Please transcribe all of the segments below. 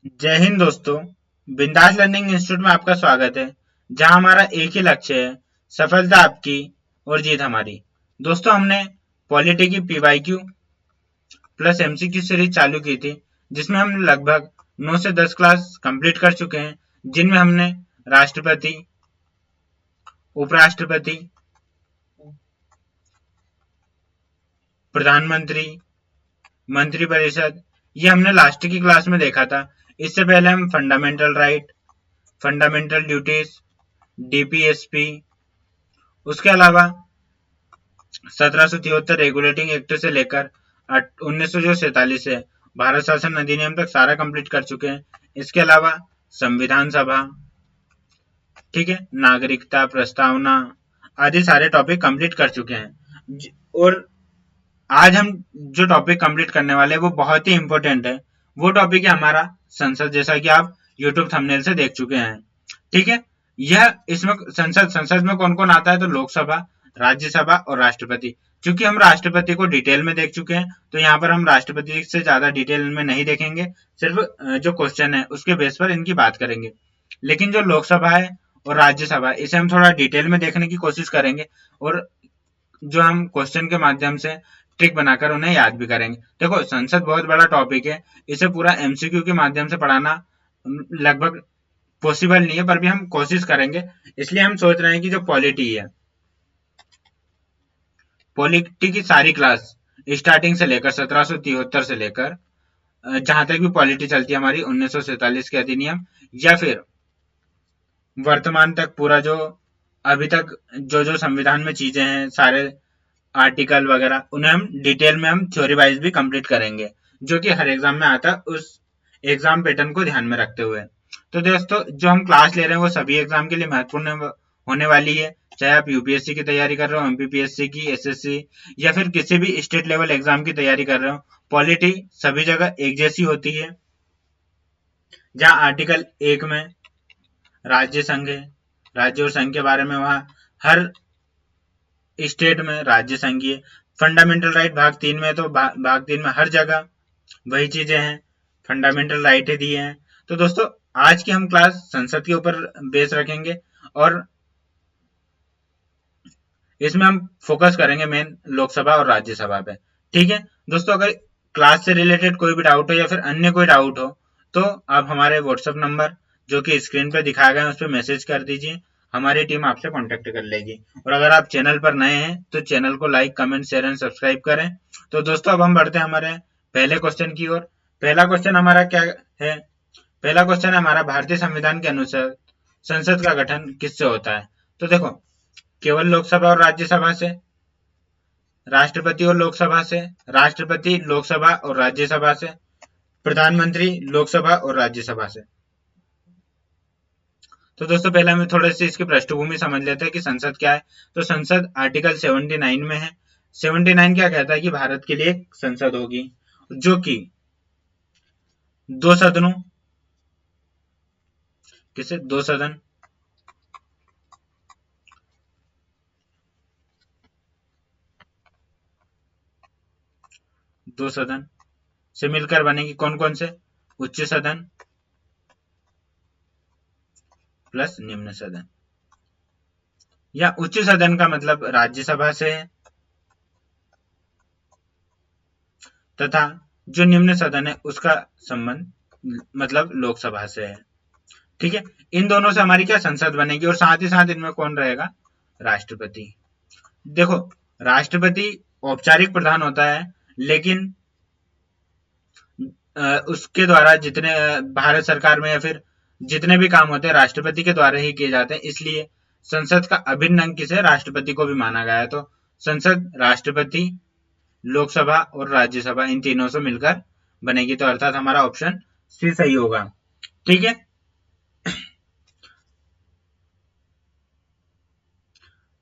जय हिंद दोस्तों। बिंदास लर्निंग इंस्टीट्यूट में आपका स्वागत है, जहां हमारा एक ही लक्ष्य है, सफलता आपकी और जीत हमारी। दोस्तों, हमने पॉलिटी की पीवाईक्यू प्लस एमसीक्यू सीरीज चालू की थी, जिसमें हम लगभग 9 से 10 क्लास कंप्लीट कर चुके हैं, जिनमें हमने राष्ट्रपति, उपराष्ट्रपति, प्रधानमंत्री, मंत्रिपरिषद, ये हमने लास्ट की क्लास में देखा था। इससे पहले हम fundamental right, fundamental duties, DPSP, उसके अलावा 1773 रेगुलेटिंग एक्ट से लेकर 1947 से भारत शासन अधिनियम तक सारा कंप्लीट कर चुके हैं। इसके अलावा संविधान सभा, ठीक है, नागरिकता प्रस्तावना आदि सारे टॉपिक कंप्लीट कर चुके हैं। और आज हम जो टॉपिक कंप्लीट करने वाले हैं वो बहुत ही इंपॉर्टेंट है। वो टॉपिक है हमारा संसद, जैसा कि आप यूट्यूब थंबनेल से देख चुके हैं। ठीक है, यह इसमें संसद में कौन कौन आता है, तो लोकसभा, राज्यसभा और राष्ट्रपति। क्योंकि हम राष्ट्रपति को डिटेल में देख चुके हैं, तो यहाँ पर हम राष्ट्रपति से ज्यादा डिटेल में नहीं देखेंगे, सिर्फ जो क्वेश्चन है उसके बेस पर इनकी बात करेंगे। लेकिन जो लोकसभा है और राज्यसभा, इसे हम थोड़ा डिटेल में देखने की कोशिश करेंगे, और जो हम क्वेश्चन के माध्यम से ट्रिक बनाकर उन्हें याद भी करेंगे। देखो, संसद बहुत बड़ा टॉपिक है, इसे पूरा एमसीक्यू के माध्यम से पढ़ाना लगभग पॉसिबल नहीं है, पर भी हम कोशिश करेंगे। इसलिए हम सोच रहे हैं कि जो पॉलिटी है, पॉलिटी की सारी क्लास स्टार्टिंग से लेकर 1773 से लेकर जहां तक भी पॉलिटी चलती है हमारी 1947 के अधिनियम, या फिर वर्तमान तक पूरा जो अभी तक जो जो संविधान में चीजें हैं, सारे आर्टिकल वगैरह, उन्हें हम डिटेल में हम थ्योरी वाइज भी कंप्लीट करेंगे, जो कि हर एग्जाम में आता है, उस एग्जाम पैटर्न को ध्यान में रखते हुए। तो दोस्तों, जो हम क्लास ले रहे हैं वो सभी एग्जाम के लिए महत्वपूर्ण होने वाली है, चाहे आप यूपीएससी की तैयारी कर रहे हो, एमपीपीएससी की, एसएससी, या फिर किसी भी स्टेट लेवल एग्जाम की तैयारी कर रहे हो। पॉलिटी सभी जगह एक जैसी होती है, जहाँ आर्टिकल 1 में राज्य संघ है, राज्य और संघ के बारे में, वहां हर स्टेट में राज्य संघीय। फंडामेंटल राइट भाग 3 में, तो भाग 3 में हर जगह वही चीजें हैं, फंडामेंटल राइट दिए हैं। तो दोस्तों, आज की हम क्लास संसद के ऊपर बेस रखेंगे, और इसमें हम फोकस करेंगे मेन लोकसभा और राज्यसभा पे। ठीक है दोस्तों, अगर क्लास से रिलेटेड कोई भी डाउट हो या फिर अन्य कोई डाउट हो, तो आप हमारे व्हाट्सएप नंबर जो कि स्क्रीन पे दिखाया गया है उस पर मैसेज कर दीजिए, हमारी टीम आपसे कांटेक्ट कर लेगी। और अगर आप चैनल पर नए हैं तो चैनल को like, comment, share and subscribe करें। तो दोस्तों, अब हम बढ़ते हैं हमारे पहले क्वेश्चन की ओर। पहला क्वेश्चन हमारा क्या है? पहला क्वेश्चन है हमारा, भारतीय संविधान के अनुसार संसद का गठन किससे होता है? तो देखो, केवल लोकसभा और राज्यसभा से, राष्ट्रपति और लोकसभा से, राष्ट्रपति, लोकसभा और राज्यसभा से, प्रधानमंत्री, लोकसभा और राज्यसभा से। तो दोस्तों, पहले हमें थोड़े से इसकी पृष्ठभूमि समझ लेते हैं कि संसद क्या है। तो संसद आर्टिकल 79 में है। 79 क्या कहता है कि भारत के लिए एक संसद होगी, जो कि दो सदनों, किसे, दो सदन, दो सदन से मिलकर बनेगी। कौन कौन से? उच्च सदन प्लस निम्न सदन, या उच्च सदन का मतलब राज्यसभा से है, तथा जो निम्न सदन है उसका संबंध मतलब लोकसभा से है। ठीक है, इन दोनों से हमारी क्या संसद बनेगी, और साथ ही साथ इनमें कौन रहेगा? राष्ट्रपति। देखो, राष्ट्रपति औपचारिक प्रधान होता है, लेकिन उसके द्वारा जितने भारत सरकार में या फिर जितने भी काम होते हैं राष्ट्रपति के द्वारा ही किए जाते हैं, इसलिए संसद का अभिन्न अंग किसे? राष्ट्रपति को भी माना गया है। तो संसद राष्ट्रपति, लोकसभा और राज्यसभा, इन तीनों से मिलकर बनेगी। तो अर्थात हमारा ऑप्शन सी सही होगा। ठीक है,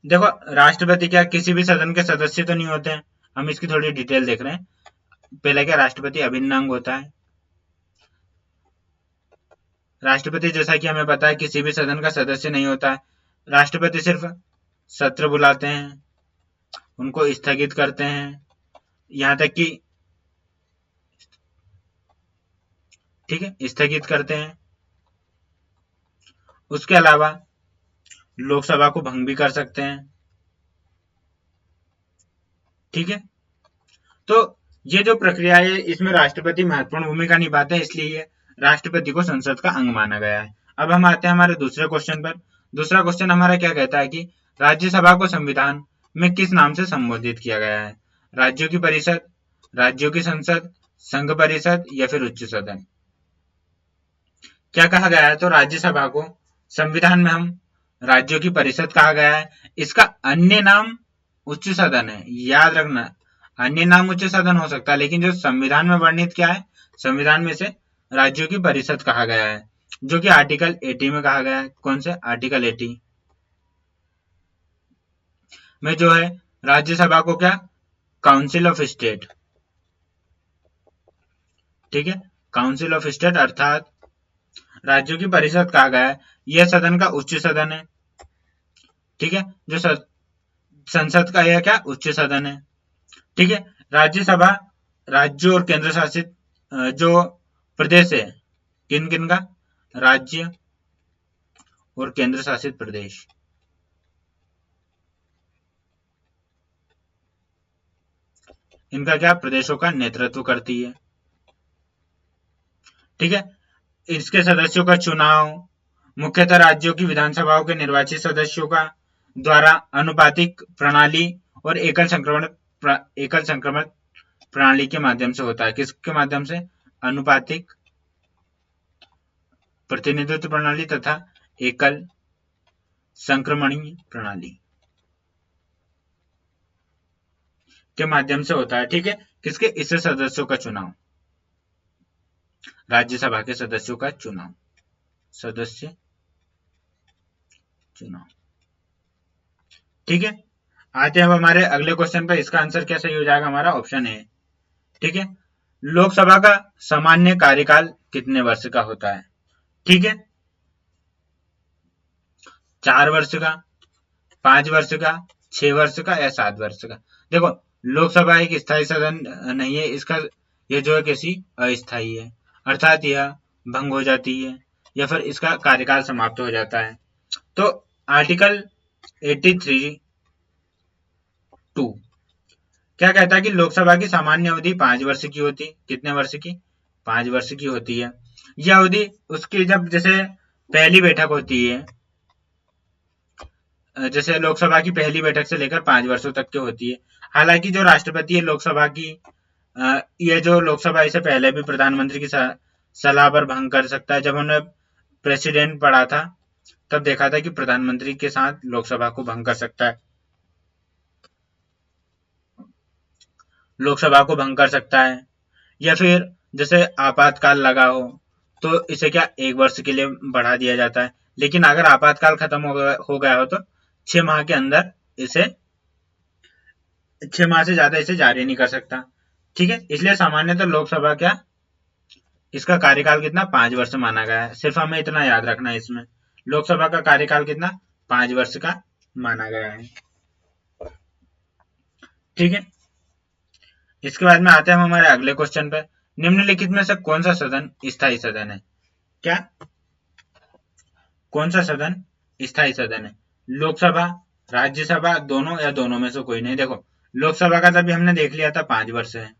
देखो, राष्ट्रपति क्या किसी भी सदन के सदस्य तो नहीं होते हैं, हम इसकी थोड़ी डिटेल देख रहे हैं। पहले क्या, राष्ट्रपति अभिन्न अंग होता है। राष्ट्रपति, जैसा कि हमें पता है, किसी भी सदन का सदस्य नहीं होता है। राष्ट्रपति सिर्फ सत्र बुलाते हैं, उनको स्थगित करते हैं, यहाँ तक कि, ठीक है, स्थगित करते हैं। उसके अलावा लोकसभा को भंग भी कर सकते हैं। ठीक है, तो ये जो प्रक्रिया है इसमें राष्ट्रपति महत्वपूर्ण भूमिका निभाते हैं, इसलिए ये राष्ट्रपति को संसद का अंग माना गया है। अब हम आते हैं हमारे दूसरे क्वेश्चन पर। दूसरा क्वेश्चन हमारा क्या कहता है कि राज्यसभा को संविधान में किस नाम से संबोधित किया गया है? राज्यों की परिषद, राज्यों की संसद, संघ परिषद या फिर उच्च सदन? क्या कहा गया है? तो राज्यसभा को संविधान में हम राज्यों की परिषद कहा गया है। इसका अन्य नाम उच्च सदन है, याद रखना। अन्य नाम उच्च सदन हो सकता है, लेकिन जो संविधान में वर्णित क्या है, संविधान में से राज्यों की परिषद कहा गया है, जो कि आर्टिकल 80 में कहा गया है। कौन से? आर्टिकल 80 में जो है राज्यसभा को क्या, काउंसिल ऑफ स्टेट, ठीक है, काउंसिल ऑफ स्टेट अर्थात राज्यों की परिषद कहा गया है। यह सदन का उच्च सदन है। ठीक है, जो संसद का यह क्या, उच्च सदन है। ठीक है, राज्यसभा राज्यों और केंद्र शासित जो प्रदेश है, किन किन का, राज्य और केंद्र शासित प्रदेश, इनका क्या, प्रदेशों का नेतृत्व करती है। ठीक है, इसके सदस्यों का चुनाव मुख्यतः राज्यों की विधानसभाओं के निर्वाचित सदस्यों का द्वारा अनुपातिक प्रणाली और एकल संक्रमण प्रणाली के माध्यम से होता है। किसके माध्यम से? अनुपातिक प्रतिनिधित्व प्रणाली तथा एकल संक्रमणीय प्रणाली के माध्यम से होता है। ठीक है, किसके? इससे सदस्यों का चुनाव, राज्यसभा के सदस्यों का चुनाव, सदस्य चुनाव। ठीक है, आते हैं अब हमारे अगले क्वेश्चन पर। इसका आंसर क्या सही हो जाएगा? हमारा ऑप्शन ए। ठीक है, लोकसभा का सामान्य कार्यकाल कितने वर्ष का होता है? ठीक है, 4 वर्ष का, 5 वर्ष का, 6 वर्ष का या 7 वर्ष का? देखो, लोकसभा एक स्थायी सदन नहीं है, इसका यह जो है किसी अस्थायी है, अर्थात यह भंग हो जाती है या फिर इसका कार्यकाल समाप्त हो जाता है। तो आर्टिकल 83(2) क्या कहता है कि लोकसभा की सामान्य अवधि 5 वर्ष की होती। कितने वर्ष की? 5 वर्ष की होती है। यह अवधि उसकी जब जैसे पहली बैठक होती है, जैसे लोकसभा की पहली बैठक से लेकर 5 वर्षों तक की होती है। हालांकि जो राष्ट्रपति है लोकसभा की, ये जो लोकसभा इसे पहले भी प्रधानमंत्री की सलाह पर भंग कर सकता है। जब हमने प्रेसिडेंट पढ़ा था तब देखा था कि प्रधानमंत्री के साथ लोकसभा को भंग कर सकता है, लोकसभा को भंग कर सकता है। या फिर जैसे आपातकाल लगा हो तो इसे क्या, 1 वर्ष के लिए बढ़ा दिया जाता है। लेकिन अगर आपातकाल खत्म हो गया हो तो 6 माह के अंदर इसे, 6 माह से ज्यादा इसे जारी नहीं कर सकता। ठीक है, इसलिए सामान्यतः लोकसभा क्या, इसका कार्यकाल कितना, 5 वर्ष माना गया है। सिर्फ हमें इतना याद रखना है, इसमें लोकसभा का कार्यकाल कितना, 5 वर्ष का माना गया है। ठीक है, इसके बाद में आते हैं हम हमारे अगले क्वेश्चन पे। निम्नलिखित में से कौन सा सदन स्थायी सदन है? क्या, कौन सा सदन स्थायी सदन है? लोकसभा, राज्यसभा, दोनों या दोनों में से कोई नहीं। देखो, लोकसभा का तभी हमने देख लिया था 5 वर्ष है।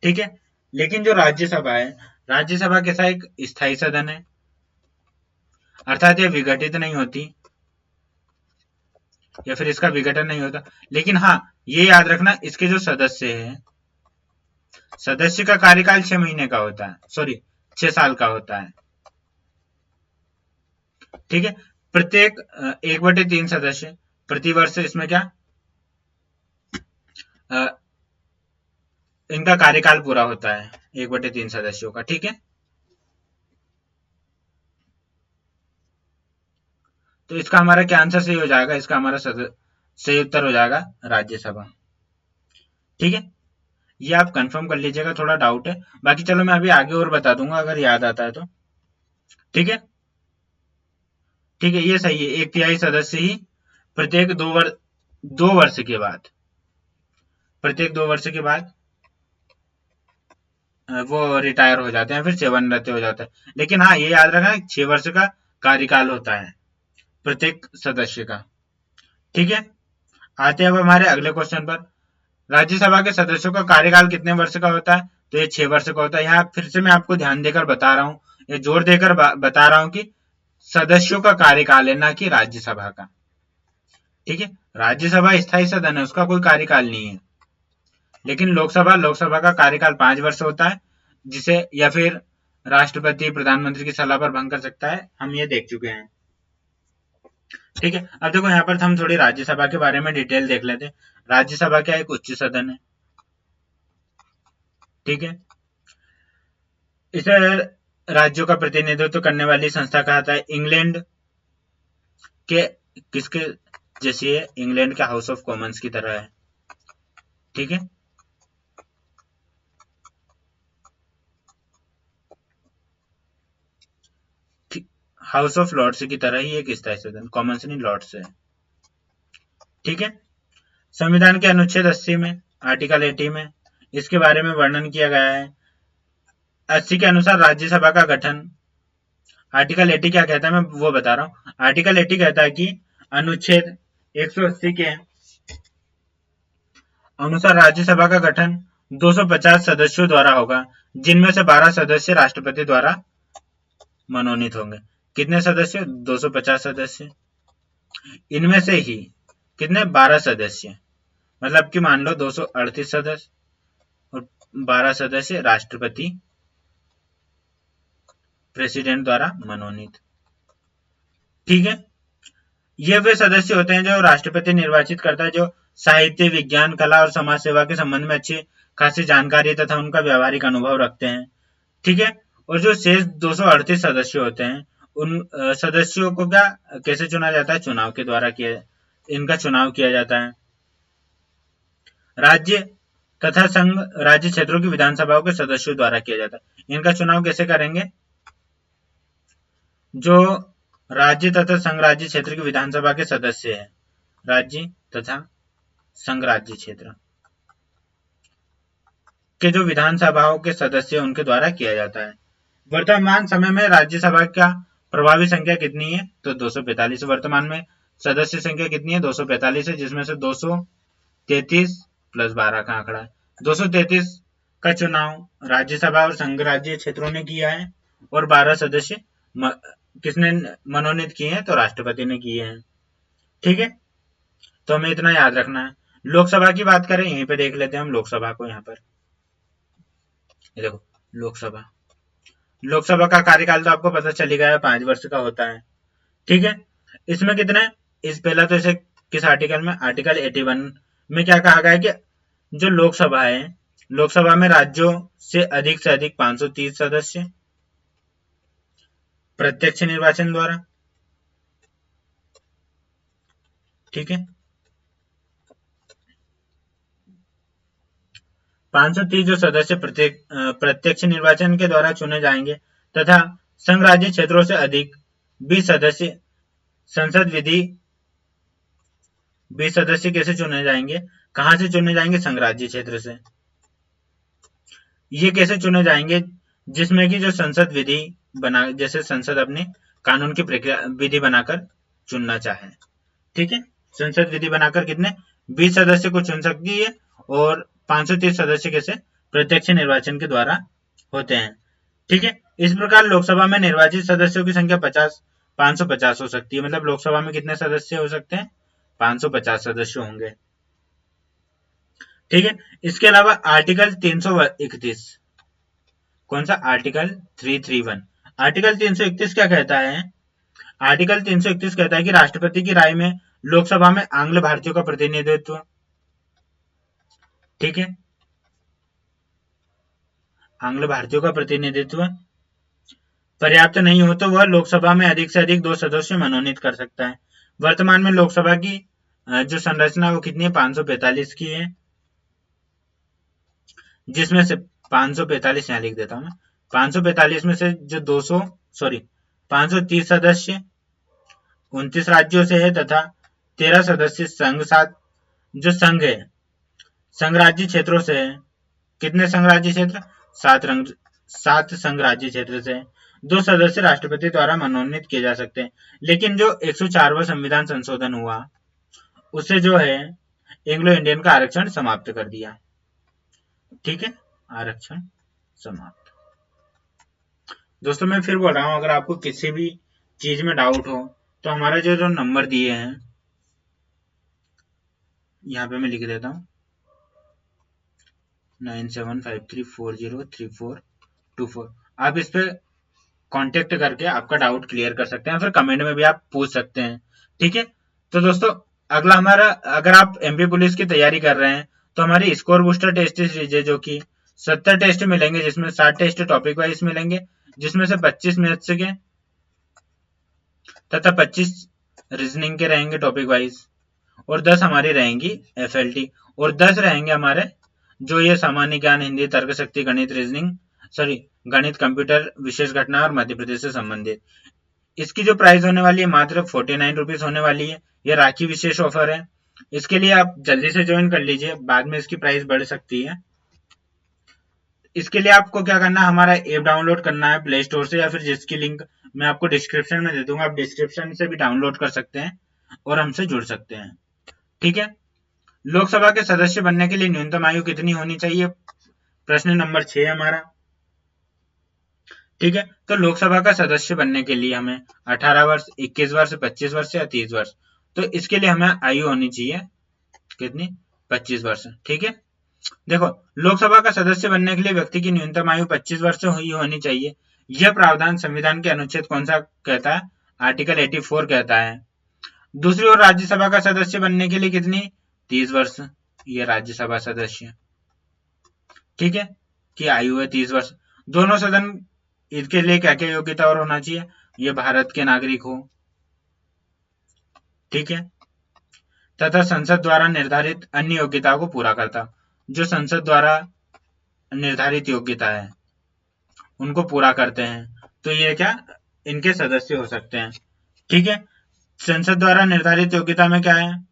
ठीक है, लेकिन जो राज्यसभा है, राज्यसभा कैसा एक स्थायी सदन है, अर्थात ये विघटित नहीं होती या फिर इसका विघटन नहीं होता। लेकिन हाँ, ये याद रखना, इसके जो सदस्य है, सदस्य का कार्यकाल 6 महीने का होता है, सॉरी 6 साल का होता है। ठीक है, प्रत्येक 1/3 सदस्य प्रति वर्ष इसमें क्या, इनका कार्यकाल पूरा होता है 1/3 सदस्यों का। ठीक है, तो इसका हमारा क्या आंसर सही हो जाएगा? इसका हमारा सही उत्तर हो जाएगा राज्यसभा। ठीक है, ये आप कंफर्म कर लीजिएगा, थोड़ा डाउट है। बाकी चलो मैं अभी आगे और बता दूंगा अगर याद आता है तो। ठीक है, ठीक है, ये सही है। 1/3 सदस्य ही प्रत्येक 2 वर्ष के बाद, प्रत्येक 2 वर्ष के बाद वो रिटायर हो जाते हैं, फिर सेवानिवृत्त हो जाता है। लेकिन हाँ, ये याद रखना 6 वर्ष का कार्यकाल होता है प्रत्येक सदस्य का। ठीक है, आते हैं अब हमारे अगले क्वेश्चन पर। राज्यसभा के सदस्यों का कार्यकाल कितने वर्ष का होता है? तो ये 6 वर्ष का होता है। यहाँ फिर से मैं आपको ध्यान देकर बता रहा हूँ, ये जोर देकर बता रहा हूँ कि सदस्यों का कार्यकाल है, ना कि राज्यसभा का। ठीक है, राज्यसभा स्थायी सदन है, उसका कोई कार्यकाल नहीं है। लेकिन लोकसभा का कार्यकाल 5 वर्ष होता है, जिसे या फिर राष्ट्रपति प्रधानमंत्री की सलाह पर भंग कर सकता है, हम ये देख चुके हैं। ठीक है, अब देखो यहाँ पर हम थोड़ी राज्यसभा के बारे में डिटेल देख लेते हैं। राज्यसभा क्या एक उच्च सदन है। ठीक है, इसे राज्यों का प्रतिनिधित्व करने वाली संस्था कहा था। इंग्लैंड के किसके जैसी है? इंग्लैंड के हाउस ऑफ कॉमन्स की तरह है। ठीक है, हाउस ऑफ लॉर्ड्स की तरह ही एक स्थायी सदन, कॉमन्स नहीं लॉर्ड्स है। ठीक है, संविधान के अनुच्छेद 80 में, आर्टिकल 80 में इसके बारे में वर्णन किया गया है। 80 के अनुसार राज्यसभा का गठन, आर्टिकल 80 क्या कहता है मैं वो बता रहा हूँ। आर्टिकल 80 कहता है कि अनुच्छेद 180 के अनुसार राज्यसभा का गठन 250 सदस्यों द्वारा होगा, जिनमें से 12 सदस्य राष्ट्रपति द्वारा मनोनीत होंगे। कितने सदस्य? 250 सदस्य। इनमें से ही कितने? 12 सदस्य, मतलब कि मान लो 238 सदस्य और 12 सदस्य राष्ट्रपति प्रेसिडेंट द्वारा मनोनीत। ठीक है, ये वे सदस्य होते हैं जो राष्ट्रपति निर्वाचित करता है, जो साहित्य, विज्ञान, कला और समाज सेवा के संबंध में अच्छी खासी जानकारी तथा उनका व्यावहारिक अनुभव रखते हैं। ठीक है, और जो शेष 238 सदस्य होते हैं, उन सदस्यों को क्या कैसे चुना जाता है? चुनाव के द्वारा इनका चुनाव किया जाता है। राज्य तथा संघ राज्य क्षेत्रों की विधानसभाओं के सदस्यों द्वारा किया जाता है। इनका चुनाव कैसे करेंगे? जो राज्य तथा संघ राज्य क्षेत्र की विधानसभा के सदस्य हैं, राज्य तथा संघ राज्य क्षेत्र के जो विधानसभाओं के सदस्य हैं, उनके द्वारा किया जाता है। वर्तमान समय में राज्यसभा का प्रभावी संख्या कितनी है? तो 245। वर्तमान में सदस्य संख्या कितनी है? 245 है, जिसमें से 233 प्लस 12 का आंकड़ा है। 233 का चुनाव राज्यसभा और संघ राज्य क्षेत्रों ने किया है, और 12 सदस्य किसने मनोनीत किए हैं? तो राष्ट्रपति ने किए हैं। ठीक है, तो हमें इतना याद रखना है। लोकसभा की बात करें, यहीं पे देख लेते हैं हम लोकसभा को। यहाँ पर ये देखो, लोकसभा का कार्यकाल तो आपको पता चल ही गया है, 5 वर्ष का होता है। ठीक है, इसमें कितने? इस पहला तो इसे किस आर्टिकल में? आर्टिकल 81 में क्या कहा गया है कि जो लोकसभा है, लोकसभा में राज्यों से अधिक 530 सदस्य प्रत्यक्ष निर्वाचन द्वारा। ठीक है, 530 जो सदस्य प्रत्यक्ष निर्वाचन के द्वारा चुने जाएंगे, तथा संघ राज्य क्षेत्रों से अधिक 20 सदस्य संसद विधि 20 सदस्य कैसे चुने जाएंगे? कहां से चुने जाएंगे? संघ राज्य क्षेत्र से। ये कैसे चुने जाएंगे? जिसमें कि जो संसद विधि बना, जैसे संसद अपने कानून की प्रक्रिया विधि बनाकर चुनना चाहे। ठीक है, संसद विधि बनाकर कितने? 20 सदस्य को चुन सकती है, और 530 सदस्य कैसे? प्रत्यक्ष निर्वाचन के द्वारा होते हैं। ठीक है, इस प्रकार लोकसभा में निर्वाचित सदस्यों की संख्या 550 हो सकती है। मतलब लोकसभा में कितने सदस्य हो सकते हैं? 550 सदस्य होंगे। ठीक है, इसके अलावा आर्टिकल 331, कौन सा? आर्टिकल 331। आर्टिकल 331 क्या कहता है? आर्टिकल 331 कहता है कि राष्ट्रपति की राय में लोकसभा में आंग्ल भारतीयों का प्रतिनिधित्व। ठीक है, आंग्ल भारतीयों का प्रतिनिधित्व पर्याप्त नहीं हो तो वह लोकसभा में अधिक से अधिक 2 सदस्य मनोनीत कर सकता है। वर्तमान में लोकसभा की जो संरचना वो कितनी है? 545 की है, जिसमें से 545 यहाँ लिख देता हूं मैं। 545 में से जो 530 सदस्य 29 राज्यों से है, तथा 13 सदस्य संघ साथ जो संघ है, संघ राज्य क्षेत्रों से है। कितने संघ राज्य क्षेत्र? 7 संघ राज्य क्षेत्र से, 2 सदस्य राष्ट्रपति द्वारा मनोनीत किए जा सकते हैं। लेकिन जो 104वां संविधान संशोधन हुआ उससे जो है एंग्लो इंडियन का आरक्षण समाप्त कर दिया। ठीक है, आरक्षण समाप्त। दोस्तों मैं फिर बोल रहा हूं, अगर आपको किसी भी चीज में डाउट हो तो हमारा जो नंबर दिए हैं यहाँ पे मैं लिख देता हूँ 9753403424। आप इस पे कांटेक्ट करके आपका डाउट क्लियर कर सकते हैं, फिर कमेंट में भी आप पूछ सकते हैं। ठीक है, तो दोस्तों अगला हमारा, अगर आप एमपी पुलिस की तैयारी कर रहे हैं तो हमारी स्कोर बूस्टर टेस्ट सीरीज है, जो कि 70 टेस्ट मिलेंगे, जिसमें 60 टेस्ट टॉपिक वाइज मिलेंगे, जिसमें से 25 मैथ्स के तथा 25 रीजनिंग के रहेंगे टॉपिक वाइज, और 10 हमारी रहेंगी एफएलटी, और 10 रहेंगे हमारे जो ये सामान्य ज्ञान, हिंदी, तर्क शक्ति, गणित, रीजनिंग, गणित, कंप्यूटर, विशेष घटना और मध्य प्रदेश से संबंधित। इसकी जो प्राइस होने वाली है मात्र 49 रुपीज होने वाली है। ये राखी विशेष ऑफर है, इसके लिए आप जल्दी से ज्वाइन कर लीजिए, बाद में इसकी प्राइस बढ़ सकती है। इसके लिए आपको क्या करना है, हमारा ऐप डाउनलोड करना है प्ले स्टोर से, या फिर जिसकी लिंक मैं आपको डिस्क्रिप्शन में दे दूंगा, आप डिस्क्रिप्शन से भी डाउनलोड कर सकते हैं और हमसे जुड़ सकते हैं। ठीक है, लोकसभा के सदस्य बनने के लिए न्यूनतम आयु कितनी होनी चाहिए, प्रश्न नंबर 6 हमारा। ठीक है, तो लोकसभा का सदस्य बनने के लिए हमें 18 वर्ष, 21 वर्ष, 25 वर्ष या 30 वर्ष, तो इसके लिए हमें आयु होनी चाहिए कितनी, 25 वर्ष। ठीक है, देखो लोकसभा का सदस्य बनने के लिए व्यक्ति की न्यूनतम आयु 25 वर्ष ही होनी चाहिए। यह प्रावधान संविधान के अनुच्छेद कौन सा कहता है, आर्टिकल 84 कहता है। दूसरी ओर राज्यसभा का सदस्य बनने के लिए कितनी, 30 वर्ष, ये राज्यसभा सदस्य, ठीक है, की आयु है 30 वर्ष। दोनों सदन इसके लिए क्या क्या योग्यता और होना चाहिए, ये भारत के नागरिक हो, ठीक है, तथा संसद द्वारा निर्धारित अन्य योग्यताओं को पूरा करता, जो संसद द्वारा निर्धारित योग्यता है उनको पूरा करते हैं, तो ये क्या इनके सदस्य हो सकते हैं। ठीक है, संसद द्वारा निर्धारित योग्यता में क्या है,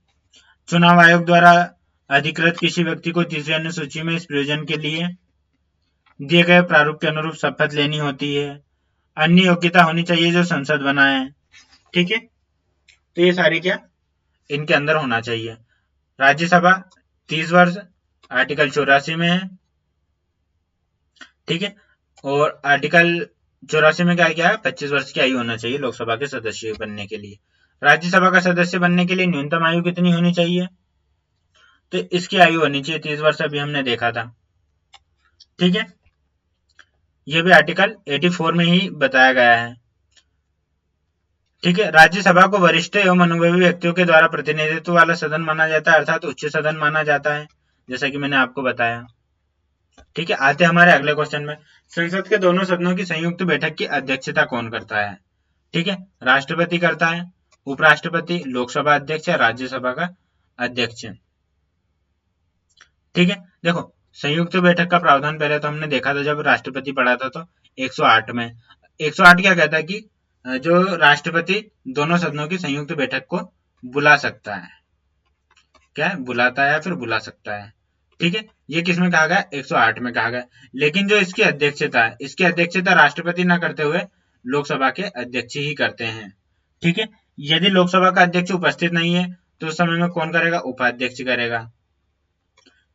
चुनाव आयोग द्वारा अधिकृत किसी व्यक्ति को तीसरी अनुसूची में इस प्रयोजन के लिए दिए गए प्रारूप के अनुरूप शपथ लेनी होती है। अन्य योग्यता होनी चाहिए जो संसद बनाए। ठीक है, तो ये सारी क्या इनके अंदर होना चाहिए। राज्यसभा 30 वर्ष आर्टिकल 84 में है। ठीक है, और आर्टिकल 84 में क्या क्या है, 25 वर्ष की आयु होना चाहिए लोकसभा के सदस्य बनने के लिए। राज्यसभा का सदस्य बनने के लिए न्यूनतम आयु कितनी होनी चाहिए, तो इसकी आयु होनी चाहिए 30 वर्ष, अभी हमने देखा था। ठीक है, यह भी आर्टिकल 84 में ही बताया गया है। ठीक है, राज्यसभा को वरिष्ठ एवं अनुभवी व्यक्तियों के द्वारा प्रतिनिधित्व वाला सदन माना जाता है, अर्थात उच्च सदन माना जाता है, जैसा कि मैंने आपको बताया। ठीक है, आते हैं हमारे अगले क्वेश्चन में। संसद के दोनों सदनों की संयुक्त बैठक की अध्यक्षता कौन करता है। ठीक है, राष्ट्रपति करता है, उपराष्ट्रपति, लोकसभा अध्यक्ष या राज्यसभा का अध्यक्ष। ठीक है, देखो संयुक्त बैठक का प्रावधान पहले तो हमने देखा था जब राष्ट्रपति पढ़ा था, तो 108 में 108 क्या कहता है कि जो राष्ट्रपति दोनों सदनों की संयुक्त बैठक को बुला सकता है, क्या है, बुलाता है या फिर बुला सकता है। ठीक है, ये किस में कहा गया, 108 में कहा गया। लेकिन जो इसकी अध्यक्षता है, इसकी अध्यक्षता राष्ट्रपति ना करते हुए लोकसभा के अध्यक्ष ही करते हैं। ठीक है, यदि लोकसभा का अध्यक्ष उपस्थित नहीं है तो उस समय में कौन करेगा, उपाध्यक्ष करेगा।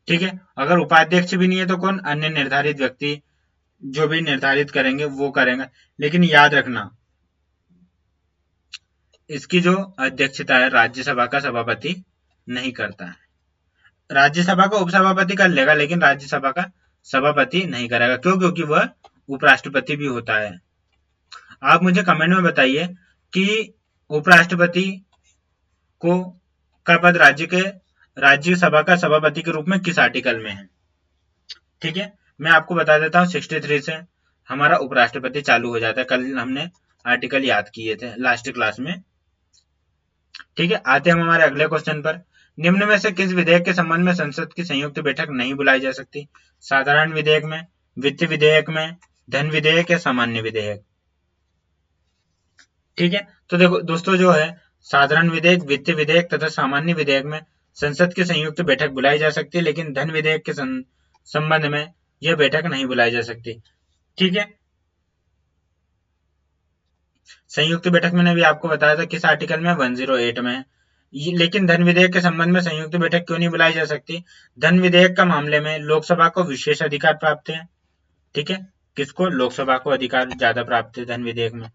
ठीक है, अगर उपाध्यक्ष भी नहीं है तो कौन, अन्य निर्धारित व्यक्ति जो भी निर्धारित करेंगे वो करेंगे। लेकिन याद रखना इसकी जो अध्यक्षता है राज्यसभा का सभापति नहीं करता है। राज्यसभा का उपसभापति कर लेगा लेकिन राज्यसभा का सभापति नहीं करेगा। क्यों, क्योंकि वह उपराष्ट्रपति भी होता है। आप मुझे कमेंट में बताइए कि उपराष्ट्रपति को का पद राज्यसभा का सभापति के रूप में किस आर्टिकल में है। ठीक है, मैं आपको बता देता हूँ 63 से हमारा उपराष्ट्रपति चालू हो जाता है। कल हमने आर्टिकल याद किए थे लास्ट क्लास में। ठीक है, आते हम हमारे अगले क्वेश्चन पर। निम्न में से किस विधेयक के संबंध में संसद की संयुक्त बैठक नहीं बुलाई जा सकती, साधारण विधेयक में, वित्त विधेयक में, धन विधेयक या सामान्य विधेयक। ठीक है, तो देखो दोस्तों जो है साधारण विधेयक, वित्त विधेयक तथा सामान्य विधेयक में संसद की संयुक्त बैठक बुलाई जा सकती है, लेकिन धन विधेयक के संबंध में यह बैठक नहीं बुलाई जा सकती। ठीक है, संयुक्त बैठक मैंने भी आपको बताया था किस आर्टिकल में, 108 में। लेकिन धन विधेयक के संबंध में संयुक्त बैठक क्यों नहीं बुलाई जा सकती? धन विधेयक का मामले में लोकसभा को विशेष अधिकार प्राप्त है। ठीक है, किसको? लोकसभा को अधिकार ज्यादा प्राप्त है धन विधेयक में।